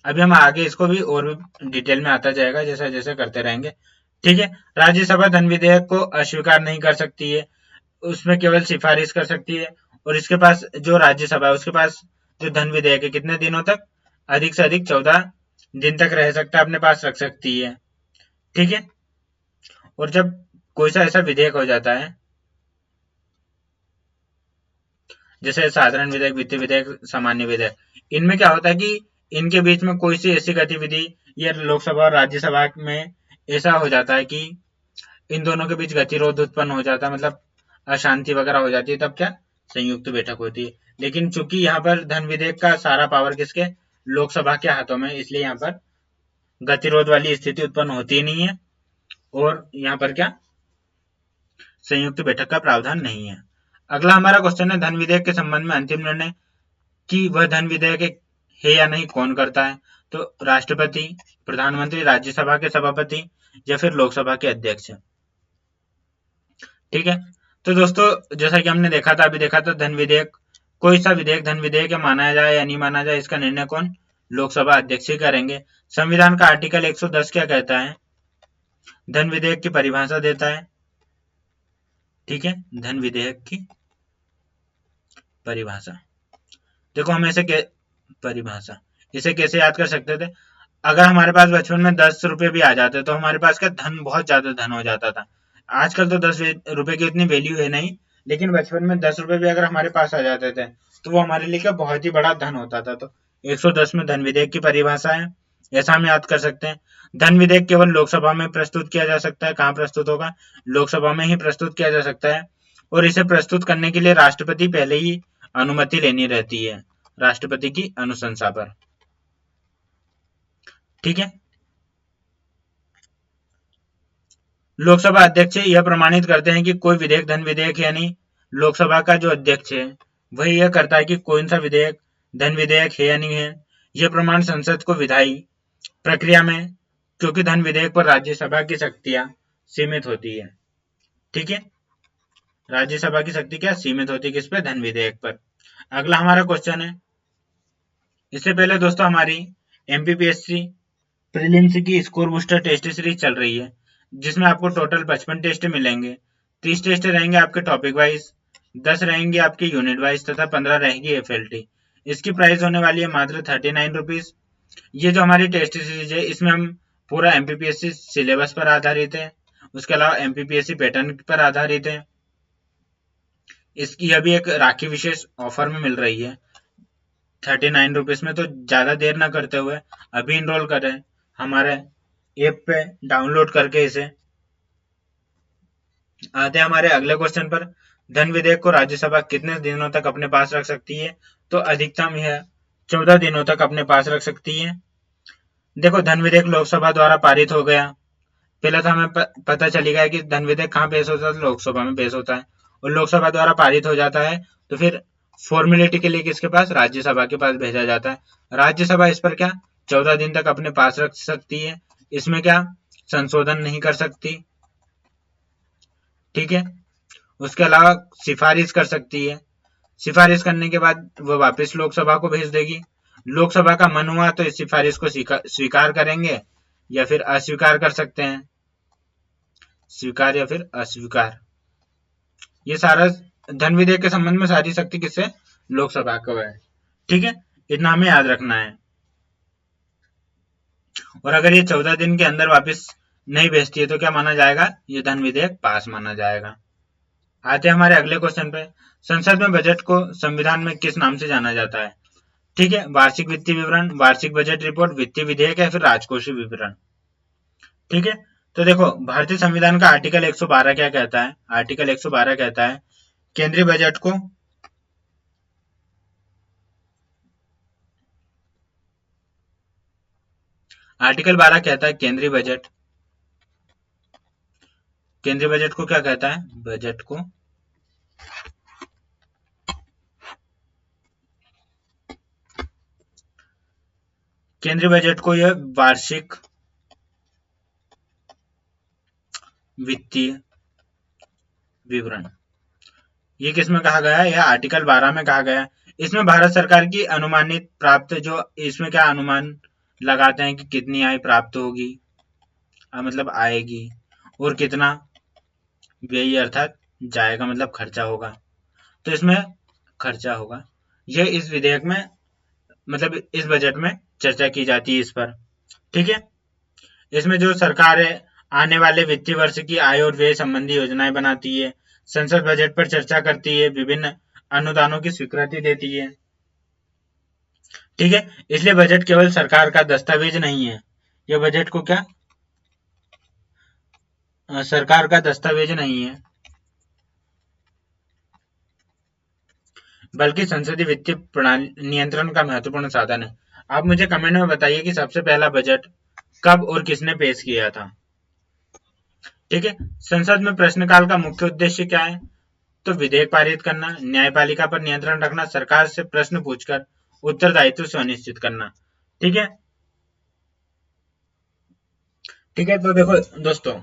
अभी हम आगे इसको भी और भी डिटेल में आता जाएगा जैसा जैसे करते रहेंगे। ठीक है, राज्यसभा धन विधेयक को अस्वीकार नहीं कर सकती है, उसमें केवल सिफारिश कर सकती है। और इसके पास जो राज्यसभा है उसके पास जो धन विधेयक है कितने दिनों तक? अधिक से अधिक 14 दिन तक रह सकता है, अपने पास रख सकती है। ठीक है, और जब कोई सा ऐसा विधेयक हो जाता है जैसे साधारण विधेयक, वित्तीय विधेयक, सामान्य विधेयक, इनमें क्या होता है कि इनके बीच में कोई सी ऐसी गतिविधि या लोकसभा और राज्यसभा में ऐसा हो जाता है कि इन दोनों के बीच गतिरोध उत्पन्न हो जाता है, मतलब अशांति वगैरह हो जाती है, तब क्या? संयुक्त बैठक होती है। लेकिन चूंकि यहाँ पर धन विधेयक का सारा पावर किसके? लोकसभा के हाथों में, इसलिए यहाँ पर गतिरोध वाली स्थिति उत्पन्न होती नहीं है और यहाँ पर क्या? संयुक्त बैठक का प्रावधान नहीं है। अगला हमारा क्वेश्चन है, धन विधेयक के संबंध में अंतिम निर्णय कि वह धन विधेयक है या नहीं कौन करता है? तो राष्ट्रपति, प्रधानमंत्री, राज्यसभा के सभापति या फिर लोकसभा के अध्यक्ष। ठीक है, तो दोस्तों जैसा कि हमने देखा था, अभी देखा था धन विधेयक, कोई सा विधेयक धन विधेयक माना जाए या नहीं माना जाए, इसका निर्णय कौन? लोकसभा अध्यक्ष ही करेंगे। संविधान का आर्टिकल 110 क्या कहता है? धन विधेयक की परिभाषा देता है। ठीक है, धन विधेयक की परिभाषा देखो, हम ऐसे परिभाषा इसे कैसे याद कर सकते थे? अगर हमारे पास बचपन में 10 रुपए भी आ जाते तो हमारे पास क्या धन, बहुत ज्यादा धन हो जाता था। आजकल तो 10 रुपए की उतनी वैल्यू है नहीं, लेकिन बचपन में 10 रुपए भी अगर हमारे पास आ जाते थे तो वो हमारे लिए क्या बहुत ही बड़ा धन होता था। तो 110 में धन विधेयक की परिभाषा है, ऐसा हम याद कर सकते हैं। धन विधेयक केवल लोकसभा में प्रस्तुत किया जा सकता है। कहाँ प्रस्तुत होगा? लोकसभा में ही प्रस्तुत किया जा सकता है, और इसे प्रस्तुत करने के लिए राष्ट्रपति पहले ही अनुमति लेनी रहती है, राष्ट्रपति की अनुशंसा पर। ठीक है, लोकसभा अध्यक्ष यह प्रमाणित करते हैं कि कोई विधेयक धन विधेयक है या नहीं। लोकसभा का जो अध्यक्ष है वही यह करता है कि कौन सा विधेयक धन विधेयक है या नहीं है। यह प्रमाण संसद को विधायी प्रक्रिया में, क्योंकि धन विधेयक पर राज्यसभा की शक्तियां सीमित होती है। ठीक है, राज्यसभा की शक्ति क्या सीमित होती है? किस पे? धन विधेयक पर। अगला हमारा क्वेश्चन है, इससे पहले दोस्तों हमारी एमपीपीएससी प्रीलिम्स की स्कोर बूस्टर टेस्ट सीरीज चल रही है, जिसमें आपको टोटल 55 टेस्ट मिलेंगे। 30 टेस्ट रहेंगे आपके टॉपिक वाइज, 10 रहेंगे आपके यूनिट वाइज तथा 15 रहेगी एफएलटी। इसकी प्राइस होने वाली है मात्र 39 रुपीज। ये जो हमारी टेस्ट सीरीज है इसमें हम पूरा एमपीपीएससी सिलेबस पर आधारित है, उसके अलावा एमपीपीएससी पैटर्न पर आधारित है। इसकी अभी एक राखी विशेष ऑफर में मिल रही है 39 रुपीज में, तो ज्यादा देर ना करते हुए अभी इनरोल करें हमारे ऐप पे डाउनलोड करके इसे। आते हैं हमारे अगले क्वेश्चन पर, धन विधेयक को राज्यसभा कितने दिनों तक अपने पास रख सकती है? तो अधिकतम यह 14 दिनों तक अपने पास रख सकती है। देखो, धन विधेयक लोकसभा द्वारा पारित हो गया, पहले तो हमें पता चली गया कि धन विधेयक कहाँ पेश होता है? लोकसभा में पेश होता है, और लोकसभा द्वारा पारित हो जाता है तो फिर फॉर्मेलिटी के लिए किसके पास? राज्यसभा के पास भेजा जाता है। राज्यसभा इस पर क्या 14 दिन तक अपने पास रख सकती है, इसमें क्या संशोधन नहीं कर सकती। ठीक है, उसके अलावा सिफारिश कर सकती है, सिफारिश करने के बाद वो वापस लोकसभा को भेज देगी। लोकसभा का मन हुआ तो इस सिफारिश को स्वीकार करेंगे या फिर अस्वीकार कर सकते हैं, स्वीकार या फिर अस्वीकार। ये सारा धन विधेयक के संबंध में सारी शक्ति किससे? लोकसभा को है। ठीक है, इतना हमें याद रखना है। और अगर ये 14 दिन के अंदर वापस नहीं भेजती है तो क्या माना जाएगा? ये धन विधेयक पास माना जाएगा। आते हैं हमारे अगले क्वेश्चन पे, संसद में बजट को संविधान में किस नाम से जाना जाता है? ठीक है, वार्षिक वित्तीय विवरण, वार्षिक बजट रिपोर्ट, वित्तीय विधेयक या फिर राजकोषीय विवरण। ठीक है, तो देखो भारतीय संविधान का आर्टिकल 112 क्या कहता है? आर्टिकल 112 कहता है केंद्रीय बजट को आर्टिकल 12 कहता है केंद्रीय बजट को क्या कहता है? बजट को केंद्रीय बजट को यह वार्षिक वित्तीय विवरण, ये किसमें कहा गया है? यह आर्टिकल 12 में कहा गया है। इसमें भारत सरकार की अनुमानित प्राप्त, जो इसमें क्या अनुमान लगाते हैं कि कितनी आय प्राप्त होगी, मतलब आएगी, और कितना व्यय अर्थात जाएगा, मतलब खर्चा होगा। तो इसमें खर्चा होगा, यह इस विधेयक में, मतलब इस बजट में चर्चा की जाती है इस पर। ठीक है, इसमें जो सरकार है आने वाले वित्तीय वर्ष की आय और व्यय संबंधी योजनाएं बनाती है, संसद बजट पर चर्चा करती है, विभिन्न अनुदानों की स्वीकृति देती है। ठीक है, इसलिए बजट केवल सरकार का दस्तावेज नहीं है, यह बजट को क्या, सरकार का दस्तावेज नहीं है, बल्कि संसदीय वित्तीय प्रणाली नियंत्रण का महत्वपूर्ण साधन है। आप मुझे कमेंट में बताइए कि सबसे पहला बजट कब और किसने पेश किया था। ठीक है, संसद में प्रश्नकाल का मुख्य उद्देश्य क्या है? तो विधेयक पारित करना, न्यायपालिका पर नियंत्रण रखना, सरकार से प्रश्न पूछकर उत्तरदायित्व सुनिश्चित करना। ठीक है, ठीक है, तो देखो दोस्तों,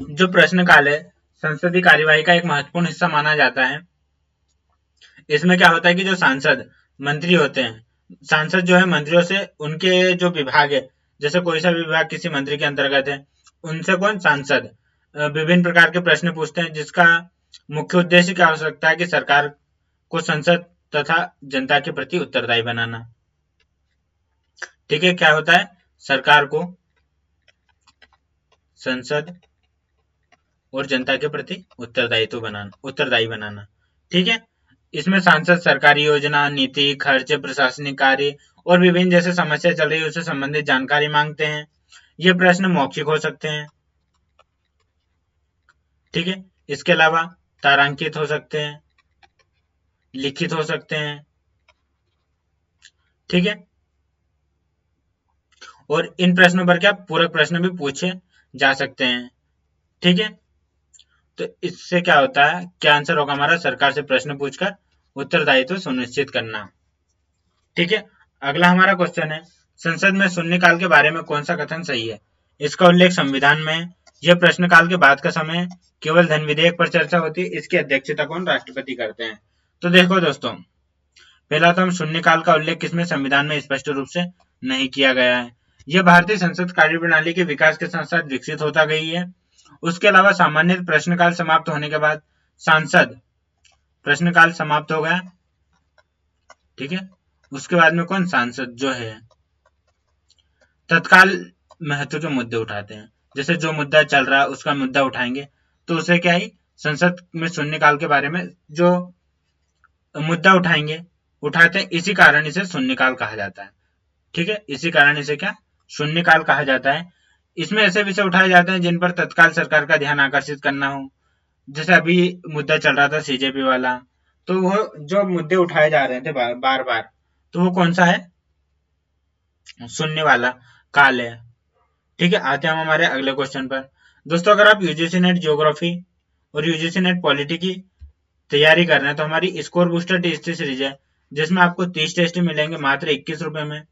जो प्रश्नकाल है संसदीय कार्यवाही का एक महत्वपूर्ण हिस्सा माना जाता है। इसमें क्या होता है कि जो सांसद मंत्री होते हैं, सांसद जो है मंत्रियों से उनके जो विभाग है, जैसे कोई सा भी विभाग किसी मंत्री के अंतर्गत है, उनसे कौन, सांसद विभिन्न प्रकार के प्रश्न पूछते हैं, जिसका मुख्य उद्देश्य क्या हो सकता है कि सरकार को संसद तथा जनता के प्रति उत्तरदायी बनाना। ठीक है, क्या होता है, सरकार को संसद और जनता के प्रति उत्तरदायी बनाना। ठीक है, इसमें सांसद सरकारी योजना, नीति, खर्च, प्रशासनिक कार्य और विभिन्न जैसे समस्या चल रही है उससे संबंधित जानकारी मांगते हैं। ये प्रश्न मौखिक हो सकते हैं। ठीक है, इसके अलावा तारांकित हो सकते हैं, लिखित हो सकते हैं। ठीक है, और इन प्रश्नों पर क्या पूरक प्रश्न भी पूछे जा सकते हैं। ठीक है, तो इससे क्या होता है, क्या आंसर होगा हमारा, सरकार से प्रश्न पूछकर उत्तरदायित्व सुनिश्चित करना। ठीक है, अगला हमारा क्वेश्चन है, संसद में शून्यकाल के बारे में कौन सा कथन सही है? इसका उल्लेख संविधान में है। यह प्रश्नकाल के बाद का समय केवल धन विधेयक पर चर्चा होती है। इसकी अध्यक्षता कौन, राष्ट्रपति करते हैं। तो देखो दोस्तों, पहला तो हम शून्यकाल का उल्लेख किसमें, संविधान में स्पष्ट रूप से नहीं किया गया है। यह भारतीय संसद कार्यप्रणाली के विकास के साथ साथ विकसित होता गई है। उसके अलावा सामान्य प्रश्नकाल समाप्त होने के बाद सांसद, प्रश्नकाल समाप्त हो गया, ठीक है, उसके बाद में कौन, सांसद जो है तत्काल महत्व के मुद्दे उठाते हैं। जैसे जो मुद्दा चल रहा है उसका मुद्दा उठाएंगे, तो उसे क्या ही संसद में शून्यकाल के बारे में जो मुद्दा उठाएंगे, उठाते हैं, इसी कारण इसे शून्यकाल कहा जाता है। ठीक है, इसी कारण इसे क्या, शून्यकाल कहा जाता है। इसमें ऐसे विषय उठाए जाते हैं जिन पर तत्काल सरकार का ध्यान आकर्षित करना हो। जैसे अभी मुद्दा चल रहा था सीजेपी वाला, तो वो जो मुद्दे उठाए जा रहे थे बार बार, तो वो कौन सा है, शून्य वाला काल है। ठीक है, आते हैं हम हमारे अगले क्वेश्चन पर। दोस्तों, अगर आप यूजीसी नेट ज्योग्राफी और यूजीसी नेट पॉलिटी की तैयारी कर रहे हैं तो हमारी स्कोर बूस्टर टेस्ट सीरीज है, जिसमें आपको 30 टेस्ट मिलेंगे मात्र 21 रुपए में।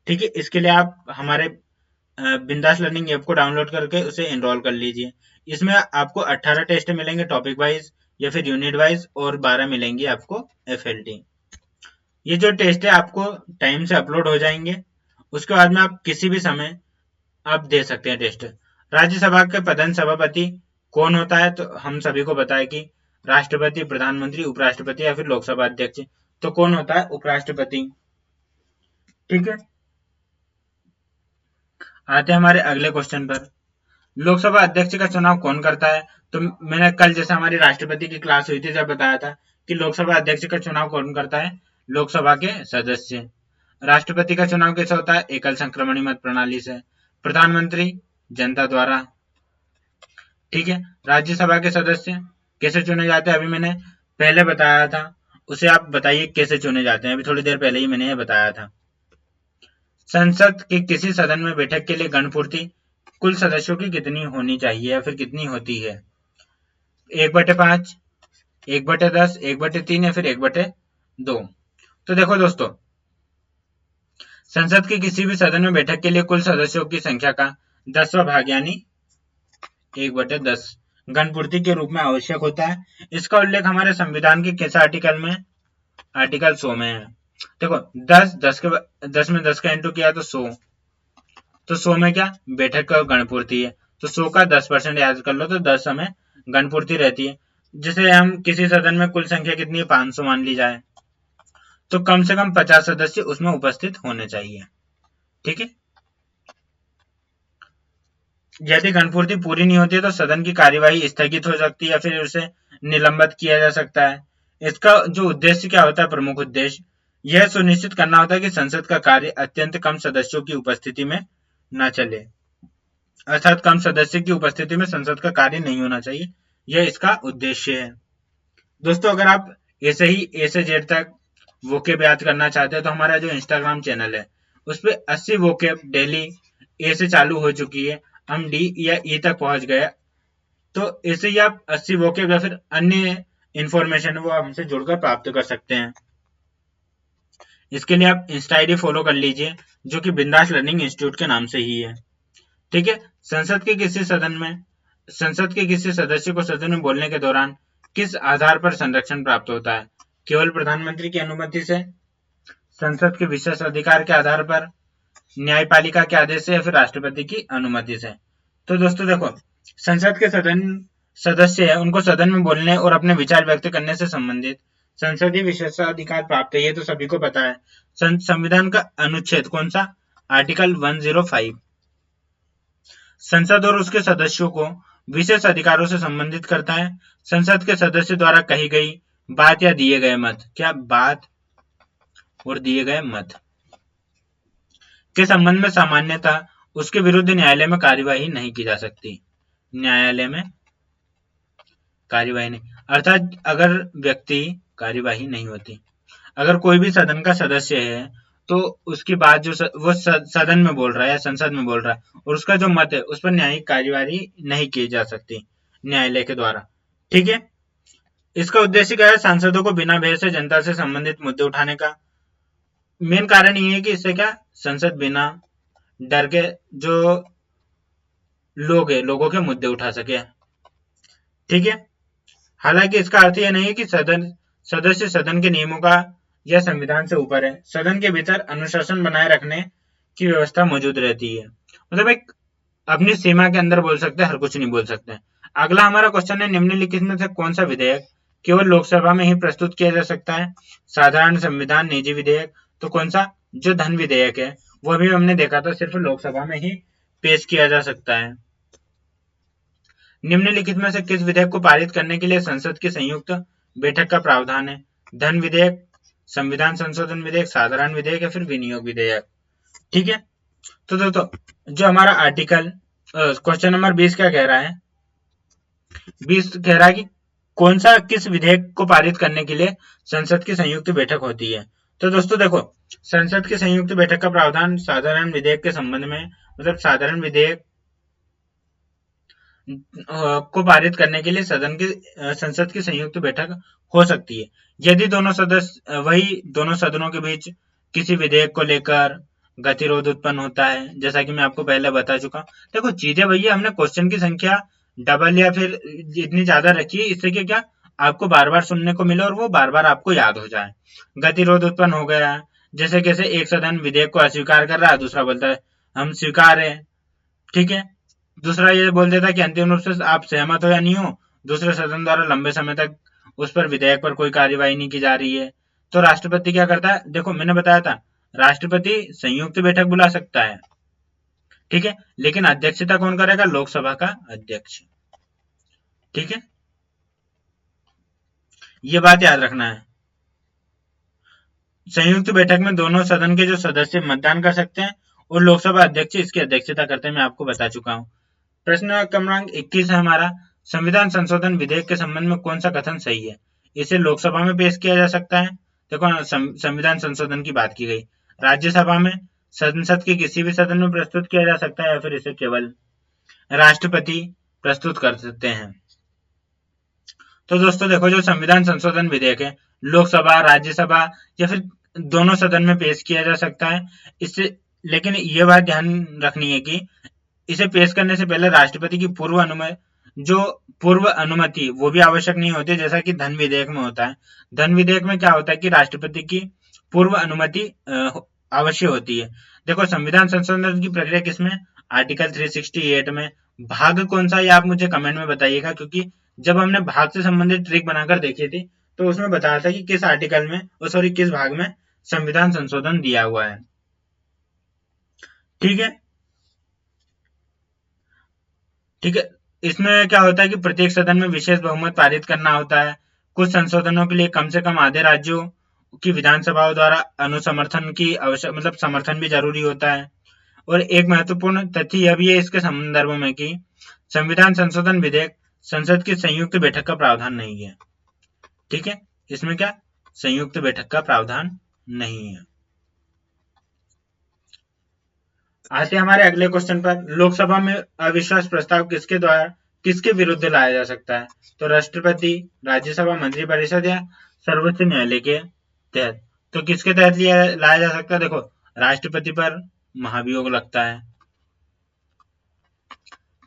ठीक है, इसके लिए आप हमारे बिंदास लर्निंग ऐप को डाउनलोड करके उसे एनरोल कर लीजिए। इसमें आपको 18 टेस्ट मिलेंगे टॉपिक वाइज या फिर यूनिट वाइज, और 12 मिलेंगी आपको एफएलटी। ये जो टेस्ट है आपको टाइम से अपलोड हो जाएंगे, उसके बाद में आप किसी भी समय आप दे सकते हैं टेस्ट। राज्यसभा के प्रधान सभापति कौन होता है? तो हम सभी को पता है कि राष्ट्रपति, प्रधानमंत्री, उपराष्ट्रपति या फिर लोकसभा अध्यक्ष। तो कौन होता है? उपराष्ट्रपति। ठीक है, आते हैं हमारे अगले क्वेश्चन पर। लोकसभा अध्यक्ष का चुनाव कौन करता है? तो मैंने कल जैसे हमारी राष्ट्रपति की क्लास हुई थी जब बताया था कि लोकसभा अध्यक्ष का चुनाव कौन करता है? लोकसभा के सदस्य। राष्ट्रपति का चुनाव कैसे होता है? एकल संक्रमणी मत प्रणाली से। प्रधानमंत्री जनता द्वारा। ठीक है, राज्यसभा के सदस्य कैसे चुने जाते हैं? अभी मैंने पहले बताया था, उसे आप बताइए कैसे चुने जाते हैं। अभी थोड़ी देर पहले ही मैंने ये बताया था। संसद के किसी सदन में बैठक के लिए गणपूर्ति कुल सदस्यों की कितनी होनी चाहिए या फिर कितनी होती है? 1/5, 1/10, 1/3 या फिर 1/2। तो देखो दोस्तों, संसद के किसी भी सदन में बैठक के लिए कुल सदस्यों की संख्या का 10वां भाग यानी 1/10 गणपूर्ति के रूप में आवश्यक होता है। इसका उल्लेख हमारे संविधान के किस आर्टिकल में? आर्टिकल 100 में है। देखो 10 में 10 का इंटू किया तो 100, तो 100 में क्या बैठक का गणपूर्ति है, तो 100 का 10% याद कर लो, तो 10 हमें गणपूर्ति रहती है। जैसे हम किसी सदन में कुल संख्या कितनी है, 500 मान ली जाए, तो कम से कम 50 सदस्य उसमें उपस्थित होने चाहिए। ठीक है, यदि गणपूर्ति पूरी नहीं होती है तो सदन की कार्यवाही स्थगित हो सकती है या फिर उसे निलंबित किया जा सकता है। इसका जो उद्देश्य क्या होता है, प्रमुख उद्देश्य यह सुनिश्चित करना होता है कि संसद का कार्य अत्यंत कम सदस्यों की उपस्थिति में न चले, अर्थात कम सदस्य की उपस्थिति में संसद का कार्य नहीं होना चाहिए, यह इसका उद्देश्य है। दोस्तों, अगर आप ऐसे ही ए से जेड तक वोकेब याद करना चाहते हैं तो हमारा जो इंस्टाग्राम चैनल है उस पर 80 वोकेब डेली ए से चालू हो चुकी है, हम डी या ई तक पहुंच गए, तो ऐसे ही आप 80 वोकेब या फिर अन्य इंफॉर्मेशन वो हमसे जुड़कर प्राप्त कर सकते हैं। इसके लिए आप इंस्टा आईडी फॉलो कर लीजिए जो कि बिंदास लर्निंग इंस्टीट्यूट के नाम से ही है। ठीक है, संसद के किसी सदस्य को सदन में बोलने के दौरान किस आधार पर संरक्षण प्राप्त होता है? केवल प्रधानमंत्री की अनुमति से, संसद के विशेष अधिकार के आधार पर, न्यायपालिका के आदेश से या फिर राष्ट्रपति की अनुमति से। तो दोस्तों देखो, संसद के सदस्य है उनको सदन में बोलने और अपने विचार व्यक्त करने से संबंधित संसदीय विशेषाधिकार प्राप्त है, ये तो सभी को पता है। संविधान का अनुच्छेद कौन सा? आर्टिकल 105 संसद और उसके सदस्यों को विशेष अधिकारों से संबंधित करता है। संसद के सदस्य द्वारा कही गई बात या दिए गए मत, क्या बात और दिए गए मत के संबंध में सामान्यतः उसके विरुद्ध न्यायालय में कार्यवाही नहीं की जा सकती। न्यायालय में कार्यवाही नहीं, अर्थात अगर व्यक्ति कार्यवाही नहीं होती, अगर कोई भी सदन का सदस्य है तो उसकी बात जो वो सदन में बोल रहा है या संसद में बोल रहा है और उसका जो मत है उस पर न्यायिक कार्यवाही नहीं की जा सकती न्यायालय के द्वारा। ठीक है, इसका उद्देश्य क्या है? सांसदों को बिना भय से जनता से संबंधित मुद्दे उठाने का। मेन कारण ये है कि इससे क्या, संसद बिना डर के जो लोगों के मुद्दे उठा सके। ठीक है, हालांकि इसका अर्थ यह नहीं है कि सदस्य सदन के नियमों का या संविधान से ऊपर है। सदन के भीतर अनुशासन बनाए रखने की व्यवस्था मौजूद रहती है, मतलब एक अपनी सीमा के अंदर बोल सकते हैं, हर कुछ नहीं बोल सकते। अगला हमारा क्वेश्चन है, निम्नलिखित में से कौन सा विधेयक केवल लोकसभा में ही प्रस्तुत किया जा सकता है? साधारण, संविधान, निजी विधेयक। तो कौन सा? जो धन विधेयक है वो भी हमने देखा था सिर्फ लोकसभा में ही पेश किया जा सकता है। निम्नलिखित में से किस विधेयक को पारित करने के लिए संसद की संयुक्त बैठक का प्रावधान है? धन विधेयक, संविधान संशोधन विधेयक, साधारण विधेयक या फिर विनियोग विधेयक। ठीक है, तो दोस्तों जो हमारा आर्टिकल क्वेश्चन नंबर 20 क्या कह रहा है? 20 कह रहा है कि कौन सा किस विधेयक को पारित करने के लिए संसद की संयुक्त बैठक होती है? तो दोस्तों देखो, संसद की संयुक्त बैठक का प्रावधान साधारण विधेयक के संबंध में, मतलब साधारण विधेयक को पारित करने के लिए संसद की संयुक्त बैठक हो सकती है यदि दोनों सदनों के बीच किसी विधेयक को लेकर गतिरोध उत्पन्न होता है, जैसा कि मैं आपको पहले बता चुका। देखो चीजें भैया, हमने क्वेश्चन की संख्या डबल या फिर इतनी ज्यादा रखी है इससे कि क्या आपको बार बार सुनने को मिले और वो बार बार आपको याद हो जाए। गतिरोध उत्पन्न हो गया, जैसे कैसे एक सदन विधेयक को अस्वीकार कर रहा है, दूसरा बोलता है हम स्वीकार है। ठीक है, दूसरा ये बोल देता कि अंतिम रूप से आप सहमत हो या नहीं हो, दूसरे सदन द्वारा लंबे समय तक उस पर विधेयक पर कोई कार्यवाही नहीं की जा रही है, तो राष्ट्रपति क्या करता है? देखो मैंने बताया था राष्ट्रपति संयुक्त बैठक बुला सकता है, ठीक है, लेकिन अध्यक्षता कौन करेगा? लोकसभा का अध्यक्ष। ठीक है, ये बात याद रखना है। संयुक्त बैठक में दोनों सदन के जो सदस्य मतदान कर सकते हैं और लोकसभा अध्यक्ष इसकी अध्यक्षता करते हैं, मैं आपको बता चुका हूँ। प्रश्न क्रमांक 21 है हमारा, संविधान संशोधन विधेयक के संबंध में कौन सा कथन सही है? इसे लोकसभा में पेश किया जा सकता है, देखो संविधान संशोधन की बात की गई, राज्यसभा में, संसद के किसी भी सदन में प्रस्तुत किया जा सकता है या फिर इसे केवल राष्ट्रपति प्रस्तुत कर सकते हैं। तो दोस्तों देखो, जो संविधान संशोधन विधेयक है, लोकसभा, राज्यसभा या फिर दोनों सदन में पेश किया जा सकता है। इससे लेकिन ये बात ध्यान रखनी है कि इसे पेश करने से पहले राष्ट्रपति की पूर्व अनुमति वो भी आवश्यक नहीं होती, जैसा कि धन विधेयक में होता है। धन विधेयक में क्या होता है कि राष्ट्रपति की पूर्व अनुमति अवश्य होती है। देखो, संविधान संशोधन की प्रक्रिया किसमें, आर्टिकल 368 में। भाग कौन सा, ये आप मुझे कमेंट में बताइएगा, क्योंकि जब हमने भाग से संबंधित ट्रिक बनाकर देखी थी तो उसमें बताया था कि किस आर्टिकल में, सॉरी किस भाग में संविधान संशोधन दिया हुआ है। ठीक है, ठीक है। इसमें क्या होता है कि प्रत्येक सदन में विशेष बहुमत पारित करना होता है। कुछ संशोधनों के लिए कम से कम आधे राज्यों की विधानसभाओं द्वारा अनुसमर्थन की आवश्यक, मतलब समर्थन भी जरूरी होता है। और एक महत्वपूर्ण तथ्य यह भी है इसके संदर्भ में कि संविधान संशोधन विधेयक संसद की संयुक्त बैठक का प्रावधान नहीं है। ठीक है, इसमें क्या संयुक्त बैठक का प्रावधान नहीं है। आते हमारे अगले क्वेश्चन पर, लोकसभा में अविश्वास प्रस्ताव किसके विरुद्ध लाया जा सकता है? तो राष्ट्रपति, राज्यसभा, मंत्रिपरिषद या सर्वोच्च न्यायालय के तहत। तो किसके तहत लाया जा सकता है? देखो, राष्ट्रपति पर महाभियोग लगता है।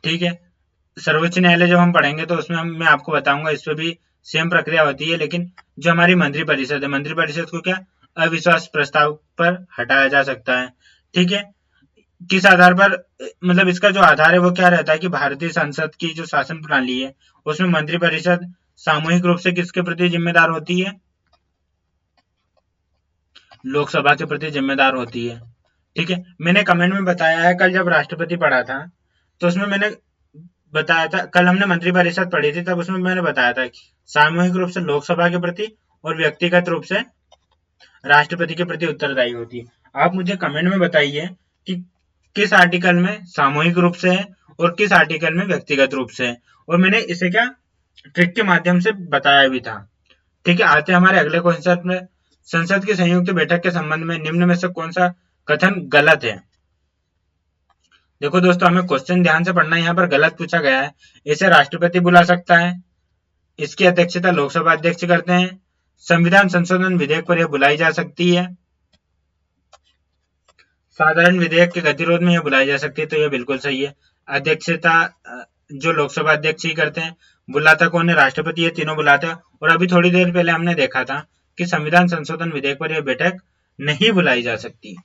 ठीक है, सर्वोच्च न्यायालय जब हम पढ़ेंगे तो उसमें मैं आपको बताऊंगा, इस पे भी सेम प्रक्रिया होती है। लेकिन जो हमारी मंत्रिपरिषद है, मंत्रिपरिषद को क्या अविश्वास प्रस्ताव पर हटाया जा सकता है। ठीक है, किस आधार पर, मतलब इसका जो आधार है वो क्या रहता है कि भारतीय संसद की जो शासन प्रणाली है उसमें मंत्रिपरिषद सामूहिक रूप से किसके प्रति जिम्मेदार होती है? लोकसभा के प्रति जिम्मेदार होती है। ठीक है, मैंने कमेंट में बताया है, कल जब राष्ट्रपति पढ़ा था तो उसमें मैंने बताया था, कल हमने मंत्रिपरिषद पढ़ी थी तब उसमें मैंने बताया था कि सामूहिक रूप से लोकसभा के प्रति और व्यक्तिगत रूप से राष्ट्रपति के प्रति उत्तरदायी होती है। आप मुझे कमेंट में बताइए कि किस आर्टिकल में सामूहिक रूप से है और किस आर्टिकल में व्यक्तिगत रूप से है, और मैंने इसे क्या ट्रिक के माध्यम से बताया भी था। ठीक है, आते हैं हमारे अगले क्वेश्चन में। संसद की संयुक्त बैठक के संबंध में निम्न में से कौन सा कथन गलत है? देखो दोस्तों, हमें क्वेश्चन ध्यान से पढ़ना है। यहाँ पर गलत पूछा गया है, इसे राष्ट्रपति बुला सकता है, इसकी अध्यक्षता लोकसभा अध्यक्ष करते हैं, संविधान संशोधन विधेयक पर यह बुलाई जा सकती है, साधारण विधेयक के गतिरोध में यह बुलाई जा सकती है। तो यह बिल्कुल सही है। अध्यक्षता जो लोकसभा अध्यक्ष ही करते हैं, बुलाता कौन है? राष्ट्रपति। ये तीनों बुलाते हैं। और अभी थोड़ी देर पहले हमने देखा था कि संविधान संशोधन विधेयक पर यह बैठक नहीं बुलाई जा सकती,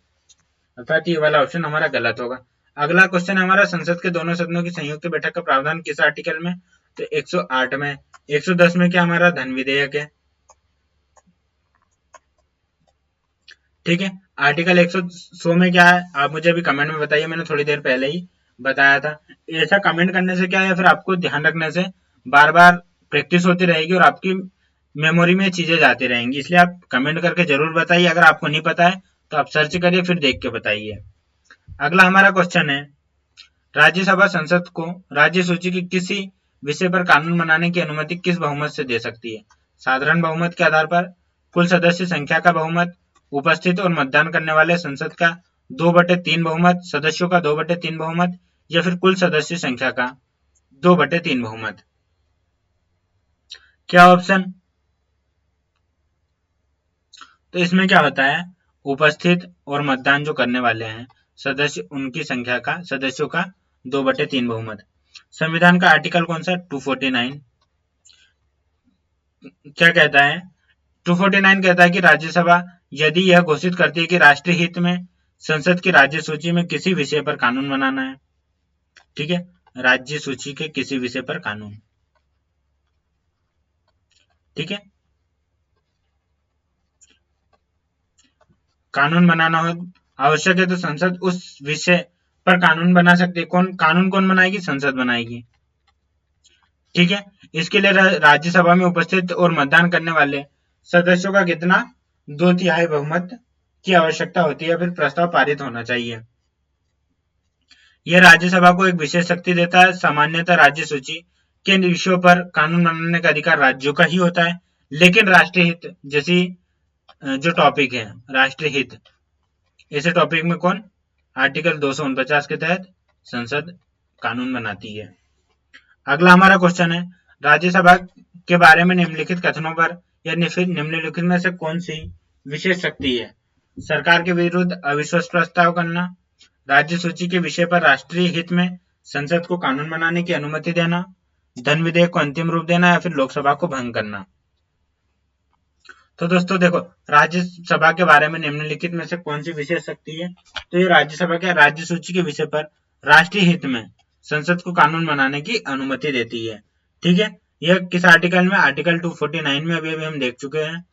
अर्थात ये वाला ऑप्शन हमारा गलत होगा। अगला क्वेश्चन हमारा, संसद के दोनों सदनों की संयुक्त बैठक का प्रावधान किस आर्टिकल में? तो 108 में। 110 में क्या हमारा धन विधेयक है। ठीक है, आर्टिकल 100 में क्या है आप मुझे अभी कमेंट में बताइए, मैंने थोड़ी देर पहले ही बताया था। ऐसा कमेंट करने से क्या है, फिर आपको ध्यान रखने से बार बार प्रैक्टिस होती रहेगी और आपकी मेमोरी में चीजें जाती रहेंगी, इसलिए आप कमेंट करके जरूर बताइए। अगर आपको नहीं पता है तो आप सर्च करिए, फिर देख के बताइए। अगला हमारा क्वेश्चन है, राज्यसभा संसद को राज्य सूची के किसी विषय पर कानून बनाने की अनुमति किस बहुमत से दे सकती है? साधारण बहुमत के आधार पर, कुल सदस्य संख्या का बहुमत, उपस्थित और मतदान करने वाले संसद का 2/3 बहुमत, सदस्यों का 2/3 बहुमत, या फिर कुल सदस्य संख्या का 2/3 बहुमत। क्या ऑप्शन? तो इसमें क्या होता है, उपस्थित और मतदान जो करने वाले हैं सदस्य, उनकी संख्या का, सदस्यों का 2/3 बहुमत। संविधान का आर्टिकल कौन सा? 249 क्या कहता है? 249 कहता है कि राज्यसभा यदि यह घोषित करती है कि राष्ट्रीय हित में संसद की राज्य सूची में किसी विषय पर कानून बनाना है। ठीक है, राज्य सूची के किसी विषय पर कानून। ठीक है, कानून बनाना हो आवश्यक है तो संसद उस विषय पर कानून बना सकती है। कानून कौन बनाएगी? संसद बनाएगी। ठीक है, इसके लिए राज्यसभा में उपस्थित और मतदान करने वाले सदस्यों का कितना? 2/3 बहुमत की आवश्यकता होती है, फिर प्रस्ताव पारित होना चाहिए। यह राज्यसभा को एक विशेष शक्ति देता है। सामान्यतः राज्य सूची के विषयों पर कानून बनाने का अधिकार राज्यों का ही होता है, लेकिन राष्ट्रीय हित जैसी जो टॉपिक है, राष्ट्रीय हित, ऐसे टॉपिक में कौन? आर्टिकल 249 के तहत संसद कानून बनाती है। अगला हमारा क्वेश्चन है, राज्यसभा के बारे में निम्नलिखित कथनों पर या फिर निम्नलिखित में से कौन सी विशेष शक्ति है? सरकार के विरुद्ध अविश्वास प्रस्ताव करना, राज्य सूची के विषय पर राष्ट्रीय हित में संसद को कानून बनाने की अनुमति देना, धन विधेयक को अंतिम रूप देना या फिर लोकसभा को भंग करना। तो दोस्तों देखो, राज्यसभा के बारे में निम्नलिखित में से कौन सी विशेष शक्ति है? तो ये राज्यसभा क्या राज्य सूची के विषय पर राष्ट्रीय हित में संसद को कानून बनाने की अनुमति देती है। ठीक है, यह किस आर्टिकल में? आर्टिकल 249 में अभी हम देख चुके हैं।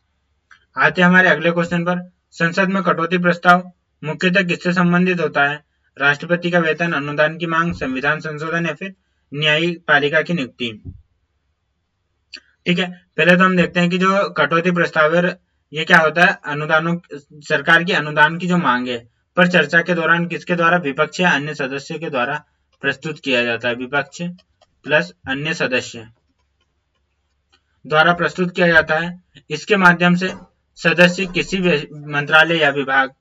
आते हैं हमारे अगले क्वेश्चन पर। संसद में कटौती प्रस्ताव मुख्यतः किससे संबंधित होता है? राष्ट्रपति का वेतन, अनुदान की मांग, संविधान संशोधन या फिर न्यायपालिका की नियुक्ति। ठीक है, पहले तो हम देखते हैं कि जो कटौती प्रस्ताव है ये क्या होता है? अनुदानों, सरकार की अनुदान की जो मांग है पर चर्चा के दौरान किसके द्वारा? विपक्ष या अन्य सदस्य के द्वारा प्रस्तुत किया जाता है। विपक्ष प्लस अन्य सदस्य द्वारा प्रस्तुत किया जाता है। इसके माध्यम से सदस्य किसी मंत्रालय या विभाग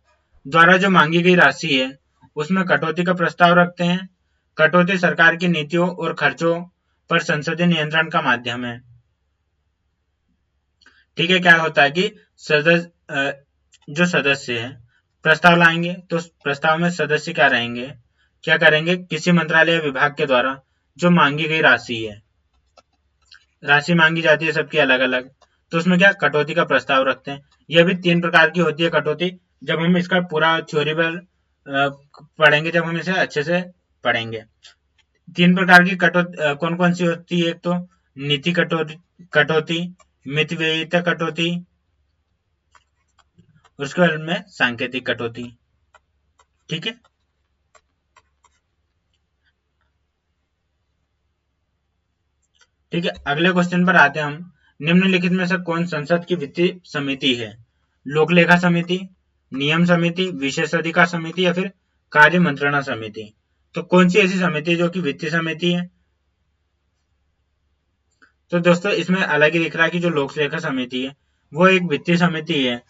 द्वारा जो मांगी गई राशि है उसमें कटौती का प्रस्ताव रखते हैं। कटौती सरकार की नीतियों और खर्चों पर संसदीय नियंत्रण का माध्यम है। ठीक है, क्या होता है कि जो सदस्य है प्रस्ताव लाएंगे तो प्रस्ताव में सदस्य क्या रहेंगे, क्या करेंगे? किसी मंत्रालय या विभाग के द्वारा जो मांगी गई राशि है, राशि मांगी जाती है सबकी अलग अलग, तो उसमें क्या कटौती का प्रस्ताव रखते हैं। यह भी 3 प्रकार की होती है कटौती। जब हम इसका पूरा थ्योरी पर पढ़ेंगे, जब हम इसे अच्छे से पढ़ेंगे। 3 प्रकार की कटौती कौन कौन सी होती है? एक तो नीति कटौती, मितव्ययिता कटौती, उसके बाद में सांकेतिक कटौती। ठीक है, ठीक है, अगले क्वेश्चन पर आते हैं हम। निम्नलिखित में से कौन संसद की वित्तीय समिति है? लोक लेखा समिति, नियम समिति, विशेषाधिकार समिति या फिर कार्य मंत्रणा समिति। तो कौन सी ऐसी समिति है जो कि वित्तीय समिति है? तो दोस्तों इसमें अलग ही दिख रहा है कि जो लोक लेखा समिति है वो एक वित्तीय समिति है।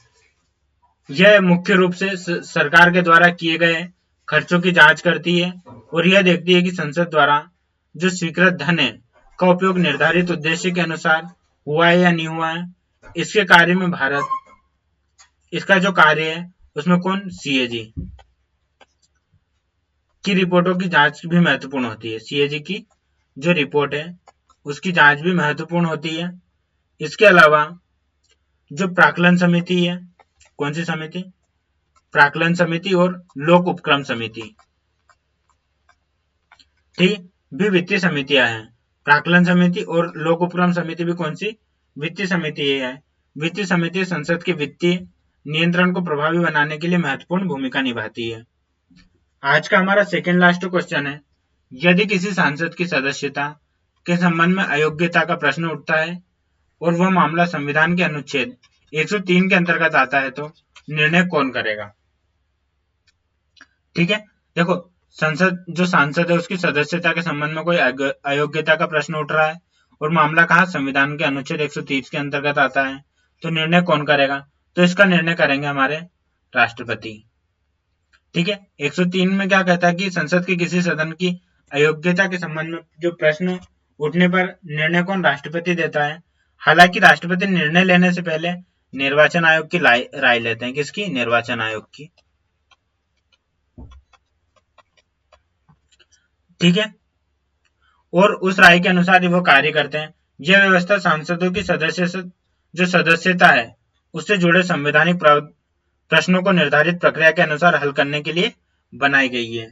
यह मुख्य रूप से सरकार के द्वारा किए गए खर्चों की जांच करती है और यह देखती है कि संसद द्वारा जो स्वीकृत धन है का उपयोग निर्धारित उद्देश्य के अनुसार हुआ है या नहीं हुआ है। इसके कार्य में भारत, इसका जो कार्य है उसमें कौन? सीएजी की रिपोर्टों की जांच भी महत्वपूर्ण होती है। सीएजी की जो रिपोर्ट है उसकी जांच भी महत्वपूर्ण होती है। इसके अलावा जो प्राक्कलन समिति है, कौन सी समिति? प्राक्कलन समिति और लोक उपक्रम समिति, ठीक, भी वित्तीय समितियां हैं। प्राक्कलन समिति और लोक उपक्रम समिति भी कौन सी? वित्तीय समिति है। वित्तीय समिति संसद के वित्तीय नियंत्रण को प्रभावी बनाने के लिए महत्वपूर्ण भूमिका निभाती है। आज का हमारा सेकेंड लास्ट क्वेश्चन है। यदि किसी सांसद की सदस्यता के संबंध में अयोग्यता का प्रश्न उठता है और वह मामला संविधान के अनुच्छेद 103 के अंतर्गत आता है तो निर्णय कौन करेगा? ठीक है, देखो, जो सांसद है उसकी सदस्यता के संबंध में कोई अयोग्यता का प्रश्न उठ रहा है और मामला कहाँ? संविधान के अनुच्छेद 130 के अंतर्गत आता है, तो निर्णय कौन करेगा? तो इसका निर्णय करेंगे हमारे राष्ट्रपति। ठीक है, 103 में क्या कहता है कि संसद के किसी सदन की अयोग्यता के संबंध में जो प्रश्न उठने पर निर्णय कौन? राष्ट्रपति देता है। हालांकि राष्ट्रपति निर्णय लेने से पहले निर्वाचन आयोग की राय लेते हैं। किसकी? निर्वाचन आयोग की। ठीक है, और उस राय के अनुसार ही वो कार्य करते हैं। यह व्यवस्था सांसदों की जो सदस्यता है उससे जुड़े संवैधानिक प्रश्नों को निर्धारित प्रक्रिया के अनुसार हल करने के लिए बनाई गई है।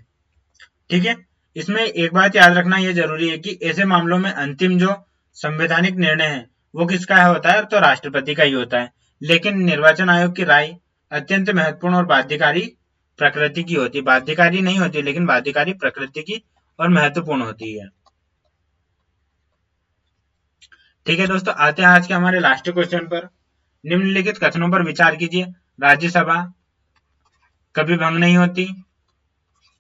ठीक है, इसमें एक बात याद रखना यह जरूरी है कि ऐसे मामलों में अंतिम जो संवैधानिक निर्णय है वो किसका होता है? तो राष्ट्रपति का ही होता है। लेकिन निर्वाचन आयोग की राय अत्यंत महत्वपूर्ण और बाध्यकारी प्रकृति की होती है। बाध्यकारी नहीं होती लेकिन बाध्यकारी प्रकृति की और महत्वपूर्ण होती है। ठीक है दोस्तों, आते हैं आज के हमारे लास्ट क्वेश्चन पर। निम्नलिखित कथनों पर विचार कीजिए। राज्यसभा कभी भंग नहीं होती।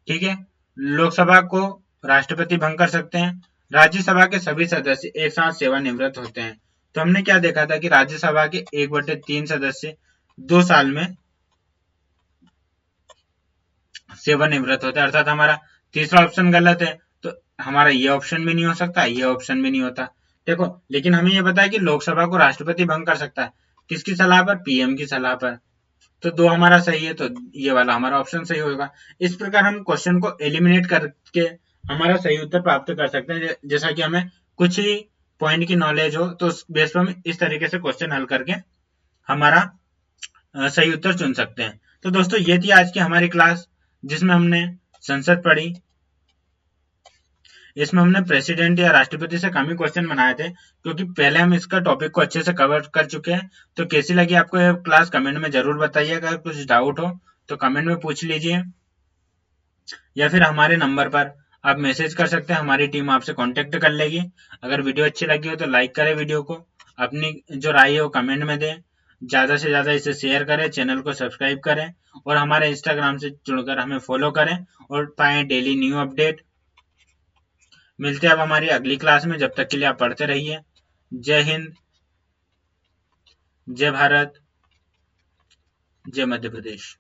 ठीक है, लोकसभा को राष्ट्रपति भंग कर सकते हैं। राज्यसभा के सभी सदस्य एक साथ सेवानिवृत्त होते हैं। तो हमने क्या देखा था कि राज्यसभा के 1/3 सदस्य 2 साल में सेवानिवृत्त होते हैं, अर्थात हमारा तीसरा ऑप्शन गलत है। तो हमारा ये ऑप्शन भी नहीं हो सकता, ये ऑप्शन भी नहीं होता। देखो, लेकिन हमें ये पता है कि लोकसभा को राष्ट्रपति भंग कर सकता है, किसकी सलाह पर? पीएम की सलाह पर। तो दो हमारा सही है, तो ये वाला हमारा ऑप्शन सही होगा। इस प्रकार हम क्वेश्चन को एलिमिनेट करके हमारा सही उत्तर प्राप्त कर सकते हैं। जैसा कि हमें कुछ ही पॉइंट की नॉलेज हो तो उस बेस पर हम इस तरीके से क्वेश्चन हल करके हमारा सही उत्तर चुन सकते हैं। तो दोस्तों, ये थी आज की हमारी क्लास, जिसमें हमने संसद पढ़ी। इसमें हमने प्रेसिडेंट या राष्ट्रपति से कम ही क्वेश्चन बनाए थे, क्योंकि पहले हम इसका टॉपिक को अच्छे से कवर कर चुके हैं। तो कैसी लगी आपको ये क्लास, कमेंट में जरूर बताइएगा। अगर कुछ डाउट हो तो कमेंट में पूछ लीजिए, या फिर हमारे नंबर पर आप मैसेज कर सकते हैं, हमारी टीम आपसे कांटेक्ट कर लेगी। अगर वीडियो अच्छी लगी हो तो लाइक करें वीडियो को, अपनी जो राय है वो कमेंट में दें, ज़्यादा से ज़्यादा इसे शेयर करें, चैनल को सब्सक्राइब करें और हमारे इंस्टाग्राम से जुड़कर हमें फॉलो करें और पाएं डेली न्यू अपडेट। मिलते हैं अब हमारी अगली क्लास में, जब तक के लिए आप पढ़ते रहिए। जय हिंद, जय भारत, जय मध्य प्रदेश।